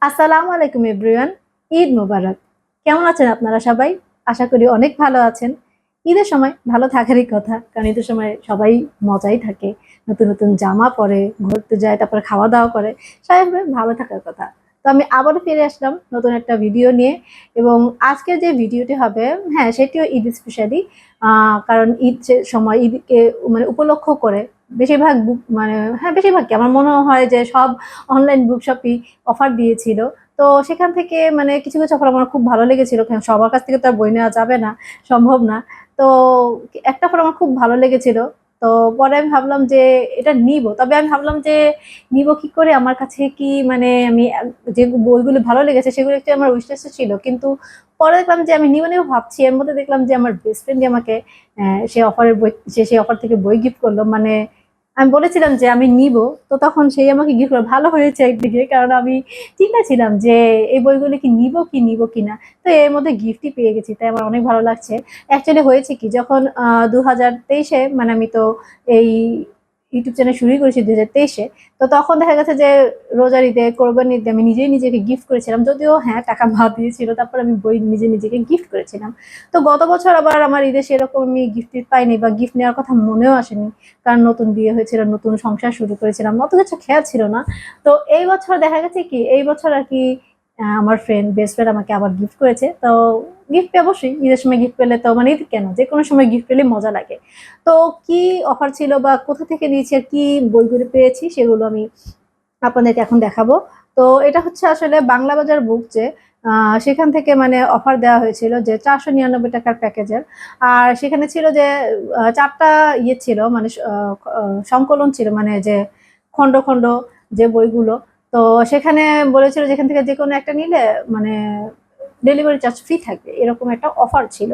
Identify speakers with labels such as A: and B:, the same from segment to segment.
A: আসসালামু আলাইকুম এভরিওয়ান। ঈদ মোবারক। কেমন আছেন আপনারা সবাই? আশা করি অনেক ভালো আছেন। ঈদের সময় ভালো থাকারই কথা, কারণ ঈদের সময় সবাই মজাই থাকে। নতুন নতুন জামা পরে, ঘুরতে যায়, তারপরে খাওয়া দাওয়া করে, স্বাভাবিকভাবে ভালো থাকার কথা। তো আমি আবারও ফিরে আসলাম নতুন একটা ভিডিও নিয়ে, এবং আজকের যে ভিডিওটি হবে, হ্যাঁ, সেটিও ঈদ স্পেশালি। কারণ ঈদ সময় ঈদকে মানে উপলক্ষ করে বেশিরভাগ বুক মানে হ্যাঁ, বেশিরভাগ কি আমার মনে হয় যে সব অনলাইন বুক শপই অফার দিয়েছিল। তো সেখান থেকে মানে কিছু কিছু অফার আমার খুব ভালো লেগেছিল, কারণ সবার কাছ থেকে তো আর বই নেওয়া যাবে না, সম্ভব না। তো একটা অফার আমার খুব ভালো লেগেছিল। তো পরে আমি ভাবলাম যে এটা নিব, তবে আমি ভাবলাম যে নিব কি করে, আমার কাছে কি মানে আমি যে বইগুলো ভালো লেগেছে সেগুলো একটু আমার উইশলিস্টে ছিল, কিন্তু পরে দেখলাম যে আমি নিব নিব ভাবছি, এর মধ্যে দেখলাম যে আমার বেস্ট ফ্রেন্ডই আমাকে সে অফারের বই, সেই অফার থেকে বই গিফট করলো। মানে আমি বলেছিলাম যে আমি নিব, তো তখন সেই আমাকে গিফট করলো। ভালো হয়েছে একদিকে, কারণ আমি চিন্তা ছিলাম যে এই বইগুলো কি নিব কি না। তো এর মধ্যে গিফটই পেয়ে গেছি, তাই আমার অনেক ভালো লাগছে। অ্যাকচুয়ালি হয়েছে কি, যখন 2023-এ মানে আমি তো এই ইউটিউব চ্যানেল শুরুই করেছি 2023-এ। তো তখন দেখা গেছে যে রোজার ঈদে, কোরবানির ঈদে আমি নিজেই নিজেকে গিফট করেছিলাম, যদিও হ্যাঁ টাকা বাদ দিয়েছিল, তারপর আমি বই নিজেকে গিফট করেছিলাম। তো গত বছর আবার আমার ঈদে সেরকম আমি গিফট পাইনি, বা গিফট নেওয়ার কথা মনেও আসেনি, কারণ নতুন বিয়ে হয়েছিল, নতুন সংসার শুরু করেছিলাম, অত কিছু খেয়াল ছিল না। তো এই বছর দেখা গেছে কি, এই বছর আর কি আমার বেস্ট ফ্রেন্ড আমাকে আবার গিফট করেছে। তো গিফট অবশ্যই ঈদের সময় গিফট পেলে তো মানে ঈদ কেন, যে কোনো সময় গিফট পেলে মজা লাগে। তো কি অফার ছিল বা কোথা থেকে নিয়েছি আর কি বইগুলো পেয়েছি, সেগুলো আমি আপনাদেরকে এখন দেখাবো। তো এটা হচ্ছে আসলে বাংলা বাজার বুক, যে সেখান থেকে মানে অফার দেওয়া হয়েছিল যে 499 টাকার প্যাকেজের। আর সেখানে ছিল যে চারটা ইয়ে ছিল, মানে সংকলন ছিল, মানে যে খণ্ড খণ্ড যে বইগুলো। তো সেখানে বলেছিল যেখান থেকে যে কোনো একটা নিলে মানে ডেলিভারি চার্জ ফ্রি থাকবে, এরকম একটা অফার ছিল।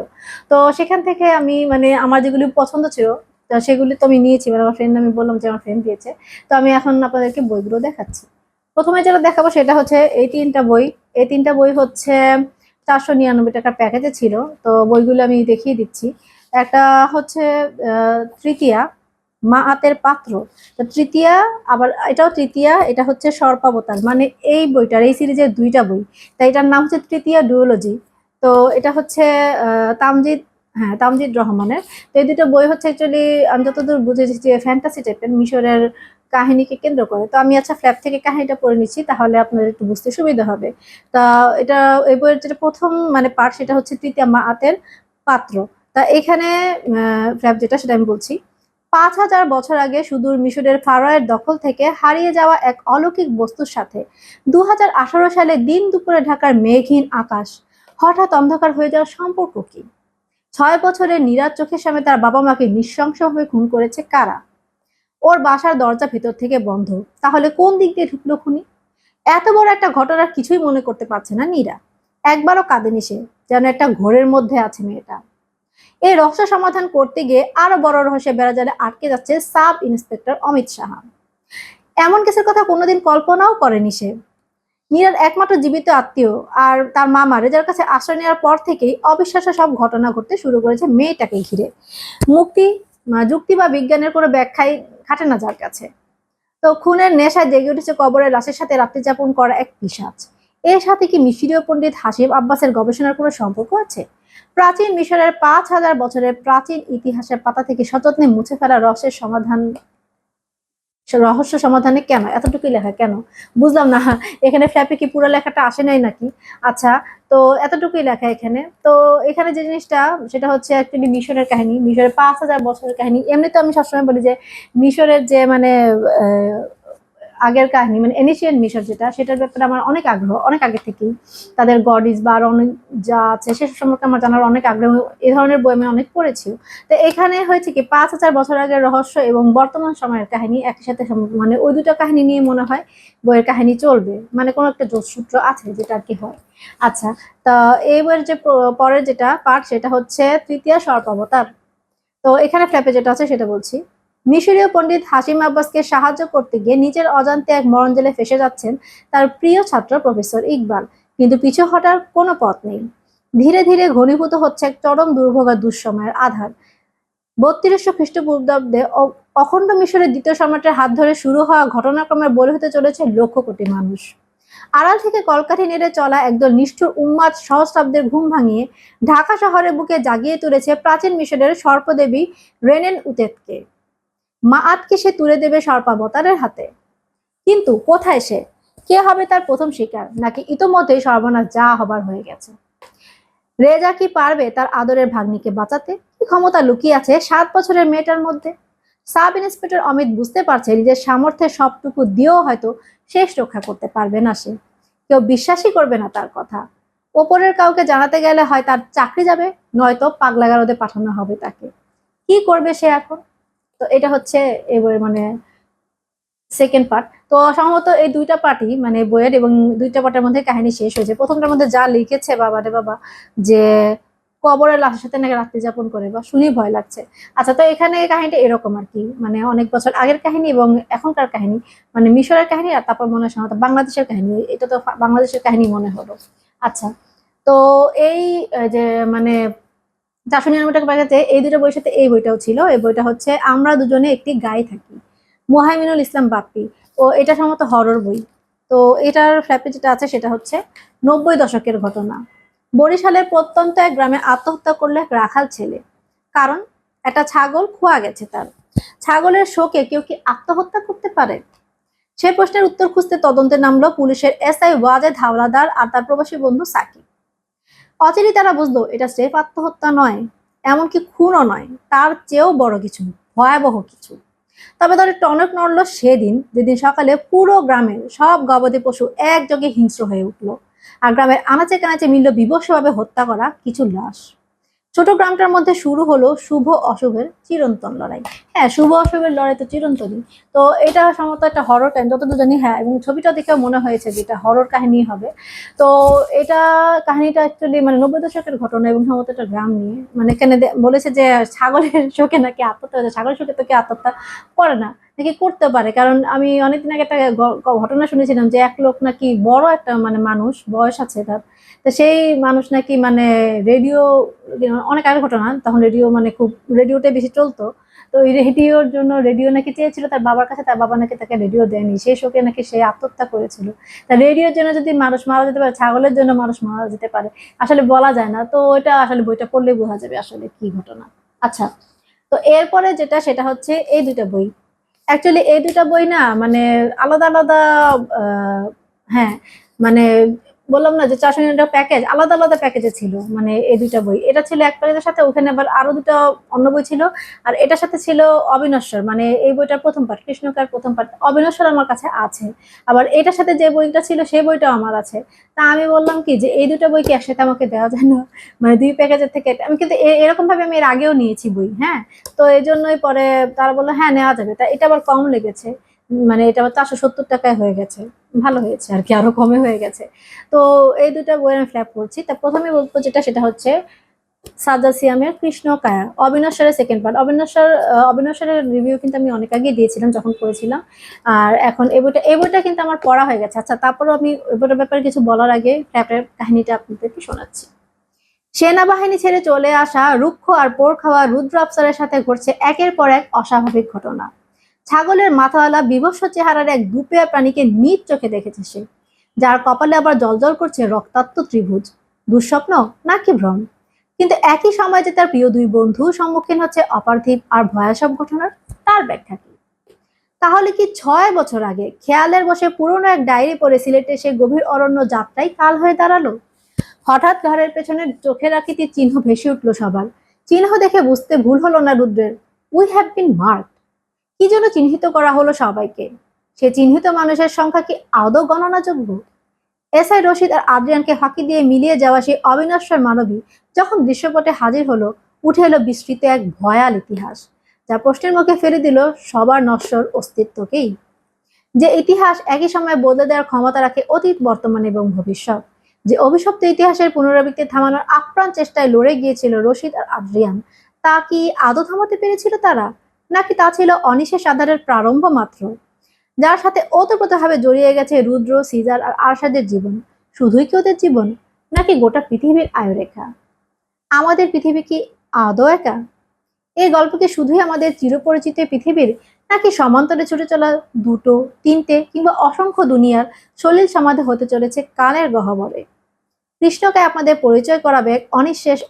A: তো সেখান থেকে আমি মানে আমার যেগুলি পছন্দ ছিল, তো সেগুলি তো আমি নিয়েছি, মানে আমার ফ্রেন্ড, আমি বললাম যে আমার ফ্রেন্ড দিয়েছে। তো আমি এখন আপনাদেরকে বইগুলো দেখাচ্ছি। প্রথমে যেটা দেখাবো সেটা হচ্ছে এই তিনটা বই। এই তিনটা বই হচ্ছে 499 টাকার প্যাকেজে ছিল। তো বইগুলো আমি দেখিয়ে দিচ্ছি। একটা হচ্ছে তৃতীয়া, মা হাতের পাত্র। তো তৃতীয়া, আবার এটাও তৃতীয়া, এটা হচ্ছে সর্পাবতার, মানে এই বইটার, এই সিরিজের দুইটা বই। তাই এটার নাম হচ্ছে তৃতীয়া ডুওলজি। তো এটা হচ্ছে তামজিদ, হ্যাঁ, তামজিদ রহমানের। তো এই দুটো বই হচ্ছে অ্যাকচুয়ালি আমি যতদূর বুঝেছি যে ফ্যান্টাসি টাইপের, মিশরের কাহিনীকে কেন্দ্র করে। তো আমি আচ্ছা ফ্ল্যাপ থেকে কাহিনীটা পড়ে নিচ্ছি, তাহলে আপনাদের একটু বুঝতে সুবিধা হবে। তা এটা, এই বইয়ের যেটা প্রথম মানে পার্ট, সেটা হচ্ছে তৃতীয়া, মা হাতের পাত্র। তা এখানে ফ্ল্যাপ যেটা, সেটা আমি বলছি। 5,000 বছর আগে সুদূর মিশরের ফারাওয়ের দখল থেকে হারিয়ে যাওয়া এক অলৌকিক বস্তুর সাথে 2018 সালে দিন দুপুরে ঢাকার মেঘহীন আকাশ হঠাৎ অন্ধকার হয়ে যাওয়ার সম্পর্ক কি? 6 বছরের নীরাজ চোখের সামনে তার বাবা মাকে নৃশংসভাবে খুন করেছে কারা? ওর বাসার দরজা ভেতর থেকে বন্ধ, তাহলে কোন দিক দিয়ে ঢুকলো খুনি? এত বড় একটা ঘটনার কিছুই মনে করতে পারছে না নীরা। একবারও কাঁদেনি সে, যেন একটা ঘোরের মধ্যে আছে মেয়েটা। এই রহস্য সমাধান করতে গিয়ে আরো বড় রহস্যে বেড়াজালে আটকে যাচ্ছে সাব ইন্সপেক্টর অমিত সাহা। এমন কিছুর কথা কোনোদিন কল্পনাও করেনি সে। নীরার একমাত্র জীবিত আত্মীয় আর তার মামা রেজার কাছে আশ্রয় নেওয়ার পর থেকেই অবিশ্বাস্য সব ঘটনা ঘটতে শুরু করেছে মেয়েটাকে ঘিরে। মুক্তি, যুক্তি বা বিজ্ঞানের কোনো ব্যাখ্যাই খাটে না যার কাছে। তো খুনের নেশায় জেগে উঠেছে কবরের লাশের সাথে রাত্রিযাপন করা এক পিশাচ। এর সাথে কি মিশরীয় পণ্ডিত হাসিব আব্বাসের গবেষণার কোনো সম্পর্ক আছে? প্রাচীন মিশরের 5,000 বছরের প্রাচীন ইতিহাসের পাতা থেকে সযত্নে মুছে ফেলা রহস্য সমাধানে কেন এতটুকুই লেখা কেন? বুঝলাম না। এখানে ফ্ল্যাপে কি পুরো লেখাটা আসে নাই নাকি? আচ্ছা, তো এতটুকুই লেখা এখানে। তো এখানে যে জিনিসটা, সেটা হচ্ছে অ্যাকচুয়ালি মিশরের কাহিনী, মিশরের 5,000 বছরের কাহিনী। এমনি তো আমি সবসময় বলি যে মিশরের যে মানে আগের কাহিনী, মানে এনিশিয়ান মিশর যেটা, সেটার ব্যাপারে আমার অনেক আগ্রহ, অনেক আগে থেকেই। তাদের গডিস বা আরো অনেক যা আছে সেসব সম্পর্কে আমার জানার অনেক আগ্রহ। এই ধরনের বই আমি অনেক পড়েছি। তো এখানে হয়েছে কি, 5,000 বছর আগের রহস্য এবং বর্তমান সময়ের কাহিনী একই সাথে মানে ওই দুটো কাহিনী নিয়ে মনে হয় বইয়ের কাহিনী চলবে, মানে কোনো একটা যোগসূত্র আছে যেটা আর কি হয়। আচ্ছা, তা এই বইয়ের যে পরের যেটা পার্ট, সেটা হচ্ছে তৃতীয় সর্পাবতার। তো এখানে ফ্ল্যাপে যেটা আছে সেটা বলছি। মিশরীয় পণ্ডিত হাসিম আব্বাসকে সাহায্য করতে গিয়ে নিজের অজান্তে এক মরণজেলে ফেসে যাচ্ছেন তার প্রিয় ছাত্র প্রফেসর ইকবাল, কিন্তু পিছু হটার কোনো পথ নেই। ধীরে ধীরে ঘনীভূত হচ্ছে এক চরম দুর্ভোগ আর দুঃসময়ের আধার। 3200 খ্রিস্টপূর্বাব্দে অখণ্ড মিশরের দ্বিতীয় সম্রাটের হাত ধরে শুরু হওয়া ঘটনাক্রমে বলি হতে চলেছে লক্ষ কোটি মানুষ। আড়াল থেকে কলকাঠি নেড়ে চলা একদল নিষ্ঠুর উন্মাদ সহস্রাব্দের ঘুম ভাঙিয়ে ঢাকা শহরের বুকে জাগিয়ে তুলেছে প্রাচীন মিশরের সর্পদেবী রেনেন উতেতকে। মা আতকে সে তুলে দেবে সর্পাবতারের হাতে। কিন্তু কোথায় সে? কে হবে তার প্রথম শিকার? নাকি ইতোমধ্যেই সর্বনাশ যা হবার হয়ে গেছে? রেজা কি পারবে তার আদরের ভাগ্নিকে বাঁচাতে? কি ক্ষমতা লুকিয়ে আছে 7 বছরের মেয়েটার মধ্যে? সাব ইন্সপেক্টর অমিত বুঝতে পারছে নিজের সামর্থ্যের সবটুকু দিয়েও হয়তো শেষ রক্ষা করতে পারবে না সে। কেউ বিশ্বাসই করবে না তার কথা। ওপরের কাউকে জানাতে গেলে হয় তার চাকরি যাবে, নয়তো পাগলাগারদে পাঠানো হবে তাকে। কি করবে সে এখন? তো এটা হচ্ছে এই বইয়ের মানে সেকেন্ড পার্ট। তো সম্ভবত এই দুইটা পার্টই মানে বইয়ের, এবং দুইটা পার্টের মধ্যে কাহিনী শেষ হয়েছে। প্রথমটার মধ্যে যা লিখেছে বাবা রে বাবা, যে কবরের লাশের সাথে নাকি রাত্রি যাপন করে, বা শুনি ভয় লাগছে। আচ্ছা, তো এখানে কাহিনীটা এরকম আর কি, মানে অনেক বছর আগের কাহিনী এবং এখনকার কাহিনী, মানে মিশরের কাহিনী আর তারপর মনে হয় সম্ভবত বাংলাদেশের কাহিনী। এটা তো বাংলাদেশের কাহিনী মনে হলো। আচ্ছা, তো এই যে মানে 499 টাকা পাঠাতে এই দুটো বইয়ের সাথে এই বইটাও ছিল। এই বইটা হচ্ছে আমরা দুজনে একটি গায়ে থাকি, মুহাইমিনুল ইসলাম বাপ্পি। ও এটা সম্ভবত হরর বই। তো এটার ফ্ল্যাপে যেটা আছে সেটা হচ্ছে 90 দশকের ঘটনা। বরিশালের প্রত্যন্ত এক গ্রামে আত্মহত্যা করলে এক রাখাল ছেলে। কারণ একটা ছাগল খোয়া গেছে তার। ছাগলের শোকে কেউ কি আত্মহত্যা করতে পারে? সে প্রশ্নের উত্তর খুঁজতে তদন্তে নামলো পুলিশের এসআই ওয়াজেদ হাওলাদার আর তার প্রবাসী বন্ধু সাকিব। অচিরেই তারা বুঝলো এটা স্রেফ আত্মহত্যা নয়, এমনকি খুনও নয়, তার চেয়েও বড় কিছু, ভয়াবহ কিছু। তবে তাদের টনক নড়ল সেদিন, যেদিন সকালে পুরো গ্রামের সব গবাদি পশু একযোগে হিংস্র হয়ে উঠল, আর গ্রামের আনাচে কানাচে মিলল বিভৎসভাবে হত্যা করা কিছু লাশ। ছোট গ্রামটার মধ্যে শুরু হলো শুভ অশুভের চিরন্তন লড়াই। হ্যাঁ, শুভ অশুভের লড়াই তো চিরন্তনই। তো এটা সম্ভবত একটা হরর কাহিনী যতদূর জানি। হ্যাঁ, এবং ছবিটা দেখে মনে হয়েছে যে এটা হরর কাহিনী হবে। তো এটা কাহিনীটা অ্যাকচুয়ালি মানে 90 দশকের ঘটনা, এবং সম্ভবত একটা গ্রাম নিয়ে। মানে এখানে বলেছে যে ছাগলের শোকে নাকি আত্মহত্যা হয়েছে। ছাগলের শোকে তো কেউ আত্মহত্যা করে না, নাকি করতে পারে। কারণ আমি অনেকদিন আগে একটা ঘটনা শুনেছিলাম যে এক লোক নাকি বড় একটা মানে মানুষ, বয়স আছে তার, তো সেই মানুষ নাকি মানে রেডিও, অনেক আগের ঘটনা, তখন রেডিও মানে খুব রেডিওটাই বেশি চলতো। তো ওই রেডিওর জন্য রেডিও নাকি চেয়েছিল তার বাবার কাছে, তার বাবা নাকি তাকে রেডিও দেয়নি, সেই শোকে নাকি সে আত্মহত্যা করেছিল। তা রেডিওর জন্য যদি মানুষ মারা যেতে পারে, ছাগলের জন্য মানুষ মারা যেতে পারে, আসলে বলা যায় না। তো এটা আসলে বইটা পড়লে বোঝা যাবে আসলে কি ঘটনা। আচ্ছা, তো এরপরে যেটা সেটা হচ্ছে এই দুইটা বই। অ্যাকচুয়ালি এই দুইটা বই না মানে আলাদা আলাদা। হ্যাঁ, মানে বললাম না যে 499 প্যাকেজ, আলাদা আলাদা প্যাকেজে ছিল। মানে এই দুইটা বই, এটা ছিল এক প্যাকেজের সাথে, ওখানে আবার আরো দুটো অন্য বই ছিল। আর এটার সাথে ছিল অবিনশ্বর, মানে এই বইটার প্রথম পার্ট, কৃষ্ণকার প্রথম পার্ট। অবিনশ্বর আমার কাছে আছে। আবার এটার সাথে যে বইটা ছিল সেই বইটাও আমার আছে। তা আমি বললাম কি যে এই দুটো বই কি একসাথে আমাকে দেওয়া যায় না, মানে দুই প্যাকেজের থেকে। আমি কিন্তু এরকম ভাবে আমি এর আগেও নিয়েছি বই। হ্যাঁ, তো এই জন্যই পরে তারা বললো হ্যাঁ নেওয়া যাবে। তা এটা আবার কম লেগেছে, মানে এটা আবার 470 টাকায় হয়ে গেছে। ভালো হয়েছে আর কি, আরো কমে হয়ে গেছে। তো এই দুটা বই আমি ফ্ল্যাপ করছি। তা প্রথমে বলবো যেটা সেটা হচ্ছে সাজ্জাদ সিয়ামের কৃষ্ণ কায়া, অবিনশ্বরের সেকেন্ড পার্ট। অবিনশ্বরের রিভিউ কিন্তু আমি অনেক আগে দিয়েছিলাম যখন পড়েছিলাম। আর এখন এই বইটা কিন্তু আমার পড়া হয়ে গেছে। আচ্ছা, তারপরেও আমি এই বইটার ব্যাপারে কিছু বলার আগে ফ্ল্যাপের কাহিনীটা আপনাদেরকে শোনাচ্ছি। সেনাবাহিনী ছেড়ে চলে আসা রুক্ষ আর পোড় খাওয়া রুদ্র আফসারের সাথে ঘটছে একের পর এক অস্বাভাবিক ঘটনা। ছাগলের মাথাওয়ালা বিভৎস চেহারার এক দুপেয়া প্রাণীকে নিজ চোখে দেখেছে সে, যার কপালে আবার জলজল করছে রক্তাক্ত ত্রিভুজ। দুঃস্বপ্ন নাকি ভ্রম? কিন্তু একই সময় যে তার প্রিয় দুই বন্ধু সম্মুখীন হচ্ছে অপার্থিব আর ভয়া সব ঘটনার, তার ব্যাখ্যা কি? তাহলে কি 6 বছর আগে খেয়ালের বসে পুরনো এক ডায়েরি পড়ে সিলেটে সে গভীর অরণ্য যাত্রাই কাল হয়ে দাঁড়ালো? হঠাৎ ঘরের পেছনে চোখের আকৃতির চিহ্ন ভেসে উঠল সবার। চিহ্ন দেখে বুঝতে ভুল হলো না রুদ্রের। We have been marked. কি জন্য চিহ্নিত করা হলো সবাইকে? সে চিহ্নিত মানুষের সংখ্যা কি আদৌ গণনাযোগ্য? এসআই রশিদ আর আদ্রিয়ানকে ফাঁকি দিয়ে মিলিয়ে যাওয়া সেই অবিনশ্বর মানবী যখন দৃশ্যপটে হাজির হলো, উঠে এলো বিস্তৃত এক ভয়াল ইতিহাস, যা প্রশ্নের মুখে ফেলে দিল সবার নশ্বর অস্তিত্বকেই। যে ইতিহাস একই সময়ে বদলে দেওয়ার ক্ষমতা রাখে অতীত, বর্তমান এবং ভবিষ্যৎ। যে অভিশপ্ত ইতিহাসের পুনরাবৃত্তি থামানোর আপ্রাণ চেষ্টায় লড়ে গিয়েছিল রশিদ আর আদ্রিয়ান, তা কি আদৌ থামাতে পেরেছিল তারা? নাকি তা ছিল অনিশেষ আধারের প্রারম্ভ মাত্র? যার সাথে ওতপ্রোতভাবে জড়িয়ে গেছে রুদ্র, সিজার আর আরশাদের জীবন, শুধুই কি ওদের জীবন, নাকি গোটা পৃথিবীর আয়ুরেখা? আমাদের পৃথিবী কি আদৌ একা? এই গল্প কি শুধুই আমাদের চিরপরিচিত পৃথিবীর, নাকি সমান্তরে ছুটে চলা দুটো, তিনটে কিংবা অসংখ্য দুনিয়ার সলিল সমাধি হতে চলেছে কালের গহ্বরে? কৃষ্ণকে আপনাদের পরিচয় করাবে এক অনিঃশেষ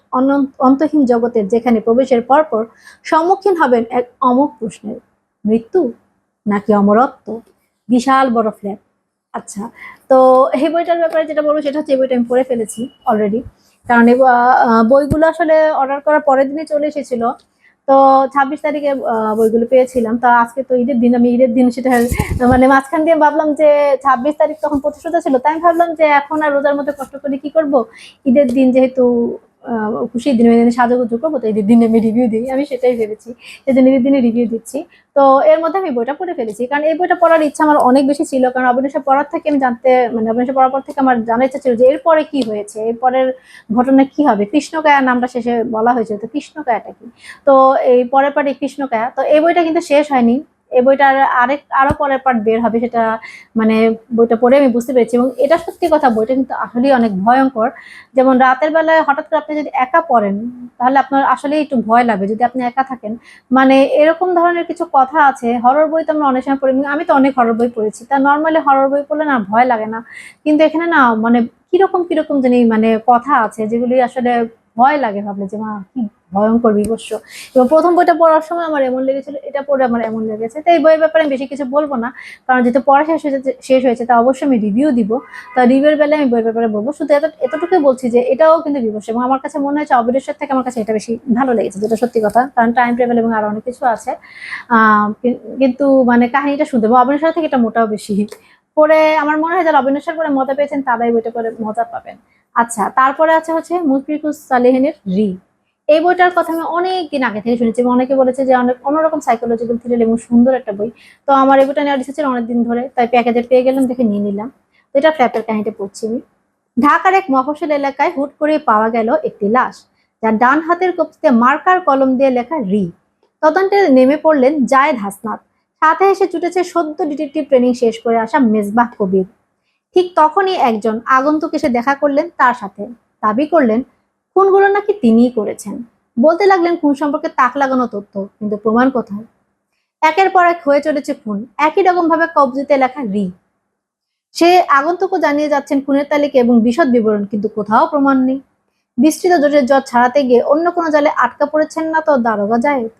A: অন্তহীন জগতের, যেখানে প্রবেশের পরপর সম্মুখীন হবেন এক অমোঘ প্রশ্নের, মৃত্যু নাকি অমরত্ব? বিশাল বড় ফ্ল্যাট। আচ্ছা, তো এই বইটার ব্যাপারে যেটা বলবো সেটা হচ্ছে এই বইটা আমি পড়ে ফেলেছি অলরেডি। কারণ এই বইগুলো আসলে অর্ডার করার পরের দিনই চলে এসেছিল। তো 26 তারিখে বইগুলো পেয়েছিলাম। তো আজকে তো ঈদের দিন, আমি ঈদের দিন সেটা মানে মাঝখান দিয়ে ভাবলাম যে 26 তারিখ তখন প্রতিশোধ ছিল, তাই আমি ভাবলাম যে এখন আর রোজার মধ্যে কষ্ট করে কি করব, ঈদের দিন যেহেতু খুশির দিন, ওই দিনে সাজুগুজু করবো, তো ঈদের দিনে আমি রিভিউ দিই, আমি সেটাই ভেবেছি, এই জন্য ঈদের দিনে রিভিউ দিচ্ছি। তো এর মধ্যে আমি বইটা পড়ে ফেলেছি, কারণ এই বইটা পড়ার ইচ্ছা আমার অনেক বেশি ছিল। কারণ অবিনাশা পড়ার থেকে আমি জানতে, মানে অবিনাশা পড়ার পর থেকে আমার জানার ইচ্ছা ছিল যে এরপরে কি হয়েছে, এরপরের ঘটনা কি হবে। কৃষ্ণকায়া নামটা শেষে বলা হয়েছে, তো কৃষ্ণকায়াটা কি? তো এই পরের পার্ট কৃষ্ণকায়া। তো এই বইটা কিন্তু শেষ হয়নি, এই বইটার আরো পরের পার্ট বের হবে, সেটা মানে বইটা পড়ে আমি বুঝতে পেরেছি। এবং এটা সত্যি কথা, বইটা কিন্তু আসলেই অনেক ভয়ঙ্কর। যেমন রাতের বেলায় হঠাৎ করে আপনি যদি একা পড়েন, তাহলে আপনার আসলে একটু ভয় লাগবে যদি আপনি একা থাকেন। মানে এরকম ধরনের কিছু কথা আছে, হরর বই তো আমরা অনেক সময় পড়ি, আমি তো অনেক হরর বই পড়েছি, তা নর্মালি হরর বই পড়লে না ভয় লাগে না, কিন্তু এখানে না মানে কিরকম কিরকম জানি মানে কথা আছে যেগুলি আসলে ভয় লাগে ভাবলে, যে মা কি ভয়ঙ্কর বিভৎস। এবং প্রথম বইটা পড়ার সময় আমার এমন লেগেছিল, এটা পড়ে আমার এমন লেগেছে। তো এই বইয়ের ব্যাপারে আমি বেশি কিছু বলবো না, কারণ যেহেতু পড়া শেষ হয়েছে তা অবশ্যই আমি রিভিউ দিব। তা রিভিউর বেলায় আমি বইয়ের ব্যাপারে বলবো, শুধু এতটুকুই বলছি যে এটাও কিন্তু বিভৎস, এবং আমার কাছে মনে হয়েছে অবিরেশ্বর থেকে আমার কাছে এটা বেশি ভালো লেগেছে, যেটা সত্যি কথা, কারণ টাইম ট্রাভেল এবং আরো অনেক কিছু আছে। কিন্তু মানে কাহিনীটা শুনতে অবিরেশ্বর থেকে এটা মোটাও বেশি। পরে আমার মনে হয় যারা অবিনাশের পরে মজা পেয়েছেন তারাই বইটা করে মজা পাবেন। আচ্ছা, তারপরে আছে হচ্ছে মুশফিকুস সালেহিনের রি। এই বইটার কথা আমি অনেক দিন আগে থেকে শুনেছি, এবং অনেকে বলেছে যে অনেক অন্যরকম সাইকোলজিক্যাল থ্রিলার এবং সুন্দর একটা বই। তো আমার এই বইটা নেওয়ার ইচ্ছা ছিল অনেকদিন ধরে, তাই প্যাকেজে পেয়ে গেলাম, দেখে নিয়ে নিলাম। তো এটা ফ্ল্যাটের কাহিনীটা পড়ছি আমি। ঢাকার এক মফস্বল এলাকায় হুট করে পাওয়া গেল একটি লাশ, যার ডান হাতের কবজিতে মার্কার কলম দিয়ে লেখা রি। তদন্তে নেমে পড়লেন জায়েদ হাসনাত, সাথে এসে ছুটেছে সদ্য ডিটেকটিভ ট্রেনিং শেষ করে আসা মেজবাহ কবির। ঠিক তখনই একজন আগন্তুক এসে দেখা করলেন তার সাথে, দাবি করলেন খুনগুলো নাকি তিনিই করেছেন। বলতে লাগলেন খুন সম্পর্কে তাক লাগানো তথ্য, কিন্তু প্রমাণ কোথায়? একের পর এক হয়ে চলেছে খুন, একই রকম ভাবে কবজিতে লেখা রি। সে আগন্তুকও জানিয়ে যাচ্ছেন খুনের তালিকা এবং বিশদ বিবরণ, কিন্তু কোথাও প্রমাণ নেই। বিস্তৃত জোটের জ্বর ছাড়াতে গিয়ে অন্য কোনো জালে আটকা পড়েছেন না তো দারোগা জায়েদ?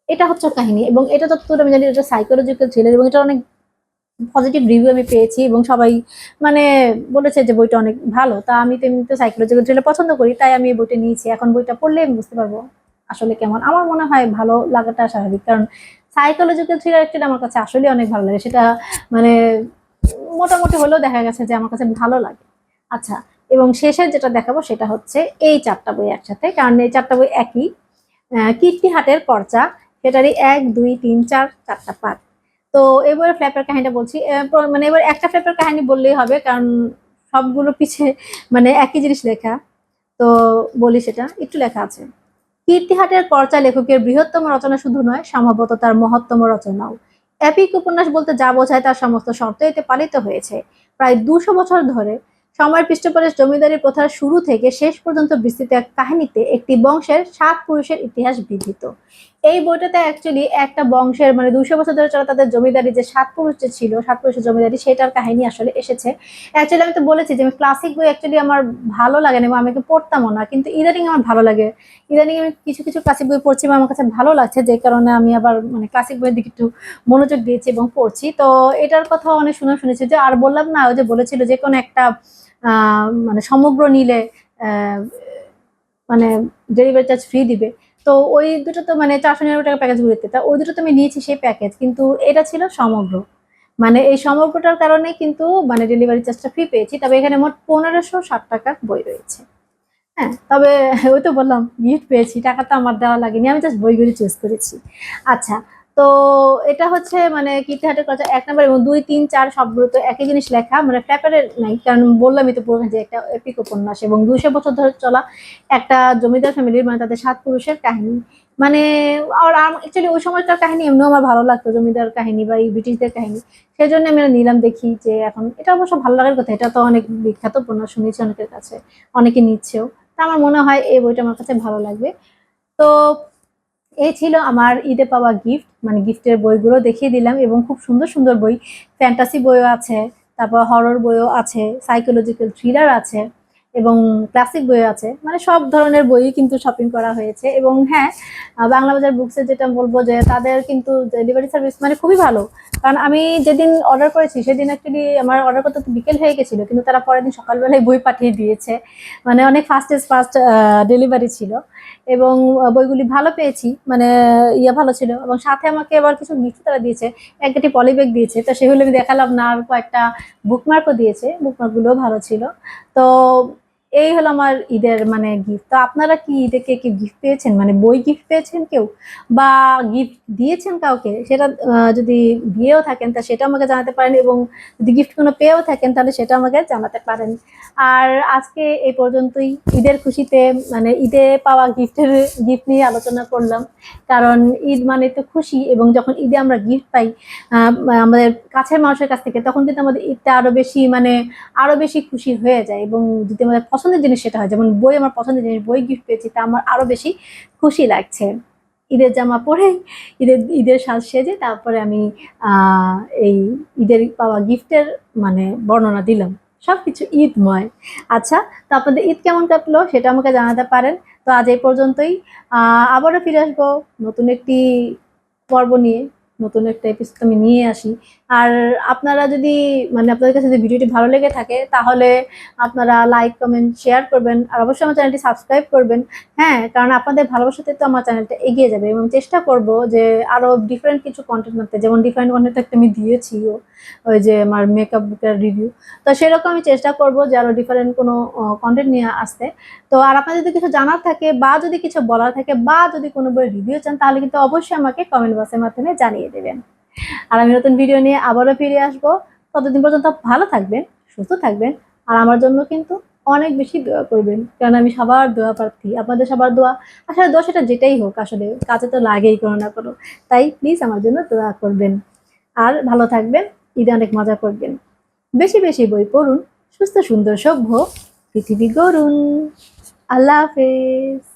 A: এটা হচ্ছে কাহিনী, এবং এটা যতদূর আমি জানি এটা সাইকোলজিক্যাল থ্রিলার, এবং এটা অনেক পজিটিভ রিভিউ আমি পেয়েছি, এবং সবাই মানে বলেছে যে বইটা অনেক ভালো। তা আমি তো এমনিতে সাইকোলজিক্যাল থ্রিলার পছন্দ করি, তাই আমি এই বইটা নিয়েছি। এখন বইটা পড়লে আমি বুঝতে পারবো আসলে কেমন। আমার মনে হয় ভালো লাগাটা স্বাভাবিক, কারণ সাইকোলজিক্যাল থ্রিলার একটা আমার কাছে আসলে অনেক ভালো লাগে, সেটা মানে মোটামুটি হলেও দেখা গেছে যে আমার কাছে ভালো লাগে। আচ্ছা, এবং শেষের যেটা দেখাবো সেটা হচ্ছে এই 4টা বই একসাথে, কারণ এই 4টা বই একই। কীর্তি হাটের পর্চা, সেটারই 1, 2, 3, 4 4টা পার্ট। তো এবারে ফ্ল্যাপের কাহিনীটা বলছি, মানে এবার একটা ফ্ল্যাপের কাহিনী বললেই হবে, কারণ সবগুলো পিছে মানে একই জিনিস লেখা। তো বলি, সেটা একটু লেখা আছে। কীর্তিহাটের পর্চা লেখকের বৃহত্তম রচনা শুধু নয়, সম্ভবত তার মহত্তম রচনাও। এপিক উপন্যাস বলতে যা বোঝায় তার সমস্ত শর্ত এতে পালিত হয়েছে। প্রায় 200 বছর ধরে সময়ের পৃষ্ঠপোষক জমিদারি প্রথার শুরু থেকে শেষ পর্যন্ত বিস্তৃত এক কাহিনীতে একটি বংশের 7 পুরুষের ইতিহাস বিধৃত। এই বইটাতে অ্যাকচুয়ালি একটা বংশের মানে 200 বছর ধরে চলা তাদের জমিদারি, যে 7 পুরুষ যে ছিল, 7 পুরুষের জমিদারি, সেটার কাহিনী আসলে এসেছে। অ্যাকচুয়ালি আমি তো বলেছি যে আমি ক্লাসিক বই অ্যাকচুয়ালি আমার ভালো লাগে না, এবং আমি পড়তামও না, কিন্তু ইদানিং আমার ভালো লাগে। ইদানিং আমি কিছু কিছু ক্লাসিক বই পড়ছি এবং আমার কাছে ভালো লাগছে, যে কারণে আমি আবার মানে ক্লাসিক বইয়ের দিকে একটু মনোযোগ দিয়েছি এবং পড়ছি। তো এটার কথা অনেক শুনেছি, যে আর বললাম না ওই যে বলেছিল যে কোনো একটা মানে সমগ্র নিলে মানে ডেলিভারি চার্জ ফ্রি দিবে। তো ওই দুটো তো মানে 499 টাকা প্যাকেজ ঘুরেতে, তা ওই দুটো তো আমি নিয়েছি সেই প্যাকেজ, কিন্তু এটা ছিল সমগ্র, মানে এই সমগ্রটার কারণে কিন্তু মানে ডেলিভারি চার্জটা ফ্রি পেয়েছি। তবে এখানে মোট 1560 টাকার বই রয়েছে। হ্যাঁ, তবে ওই তো বললাম গিফট পেয়েছি, টাকা তো আমার দেওয়া লাগেনি, আমি জাস্ট বইগুলি চুজ করেছি। আচ্ছা, তো এটা হচ্ছে মানে কীর্তিহাটের কথা 1 নম্বর, এবং 2, 3, 4 সবগুলো তো একই জিনিস লেখা, মানে ফ্ল্যাপারের নাই, কারণ বললামই তো পুরো যে একটা এপিক উপন্যাস, এবং 200 বছর ধরে চলা একটা জমিদার ফ্যামিলির মানে তাদের 7 পুরুষের কাহিনী। মানে আর অ্যাকচুয়ালি ওই সময়টার কাহিনী এমনিও আমার ভালো লাগতো, জমিদার কাহিনী বা এই ব্রিটিশদের কাহিনী, সেই জন্য আমি নিলাম। দেখি যে এখন এটা অবশ্য ভালো লাগার কথা, এটা তো অনেক বিখ্যাত উপন্যাস, শুনেছি অনেকের কাছে, অনেকে নিচ্ছেও। তা আমার মনে হয় এই বইটা আমার কাছে ভালো লাগবে। তো এই ছিল আমার ঈদে পাওয়া গিফট, মানে গিফটের বইগুলো দেখিয়ে দিলাম এবং খুব সুন্দর সুন্দর বই, ফ্যান্টাসি বইও আছে, তারপর হরর বইও আছে, সাইকোলজিক্যাল থ্রিলার আছে এবং ক্লাসিক বইও আছে, মানে সব ধরনের বই কিন্তু শপিং করা হয়েছে। এবং হ্যাঁ, বাংলা বাজার বুকসে যেটা বলবো যে তাদের কিন্তু ডেলিভারি সার্ভিস মানে খুবই ভালো। কারণ আমি যেদিন অর্ডার করেছি সেদিন অ্যাকচুয়ালি আমার অর্ডার করতে তো বিকেল হয়ে গেছিল, কিন্তু তারা পরের দিন সকালবেলায় বই পাঠিয়ে দিয়েছে, মানে অনেক ফাস্টেস্ট ফাস্ট ডেলিভারি ছিল। এবং বইগুলি ভালো পেয়েছি, মানে ভালো ছিল। এবং সাথে আমাকে আবার কিছু গিফট তারা দিয়েছে, একটি পলিব্যাগ দিয়েছে, তো সেগুলো আমি দেখালাম না। আর কয়েকটা বুকমার্কও দিয়েছে, বুকমার্কগুলোও ভালো ছিল। তো এই হলো আমার ঈদের মানে গিফট। তো আপনারা কি ঈদে কে কি গিফট পেয়েছেন, মানে বই গিফট পেয়েছেন কেউ, বা গিফট দিয়েছেন কাউকে, সেটা যদি দিয়েও থাকেন তা সেটা আমাকে জানাতে পারেন, এবং যদি গিফট কোনো পেয়েও থাকেন তাহলে সেটা আমাকে জানাতে পারেন। আর আজকে এই পর্যন্তই, ঈদের খুশিতে মানে ঈদে পাওয়া গিফট নিয়ে আলোচনা করলাম। কারণ ঈদ মানে তো খুশি, এবং যখন ঈদে আমরা গিফট পাই আমাদের কাছের মানুষের কাছ থেকে, তখন কিন্তু আমাদের ঈদটা আরো বেশি খুশি হয়ে যায়। এবং যদি আমাদের পছন্দের জিনিস সেটা হয়, যেমন বই, আমার পছন্দের জিনিস বই গিফট পেয়েছি, তা আমার আরো বেশি খুশি লাগছে। ঈদের জামা পরে ঈদের সাজ সেজে তারপরে আমি এই ঈদের পাওয়া গিফটের মানে বর্ণনা দিলাম। সবকিছু ঈদময়। আচ্ছা, তো আপনাদের ঈদ কেমন কাটলো সেটা আমাকে জানাতে পারেন। তো আজ এই পর্যন্তই। আবারও ফিরে আসবো নতুন একটি পর্ব নিয়ে, নতুন একটা এপিসোড আমি নিয়ে আসি। আর আপনারা যদি মানে আপনাদের কাছে যদি ভিডিওটি ভালো লেগে থাকে তাহলে আপনারা লাইক, কমেন্ট, শেয়ার করবেন, আর অবশ্যই আমার চ্যানেলটি সাবস্ক্রাইব করবেন। হ্যাঁ, কারণ আপনাদের ভালোবাসাতে তো আমার চ্যানেলটা এগিয়ে যাবে, এবং চেষ্টা করব যে আরো ডিফারেন্ট কিছু কন্টেন্ট আনতে, যেমন ডিফারেন্ট কন্টেন্ট একটা আমি দিয়েছিও, ওই যে আমার মেকআপ বুকের রিভিউ। তো সেরকম আমি চেষ্টা করব যে আরো ডিফারেন্ট কোনো কন্টেন্ট নিয়ে আসতে। তো আর আপনার যদি কিছু জানার থাকে, বা যদি কিছু বলার থাকে, বা যদি কোনো বই রিভিউ চান, তাহলে কিন্তু অবশ্যই আমাকে কমেন্ট বক্সের মাধ্যমে জানিয়ে দেবেন। আর আমি নতুন ভিডিও নিয়ে আবারও ফিরে আসবো। ততদিন পর্যন্ত ভালো থাকবেন, সুস্থ থাকবেন, আর আমার জন্য কিন্তু অনেক বেশি দোয়া করবেন, কারণ আমি সবার দোয়া প্রার্থী। আপনাদের সবার দোয়া, আসলে দোয়া সেটা যেটাই হোক, আসলে কাজে তো লাগেই কোনো না কোনো। তাই প্লিজ আমার জন্য দোয়া করবেন। আর ভালো থাকবেন, ঈদে অনেক মজা করবেন, বেশি বেশি বই পড়ুন, সুস্থ সুন্দর সভ্য পৃথিবী গড়ুন। আল্লাহ হাফেজ।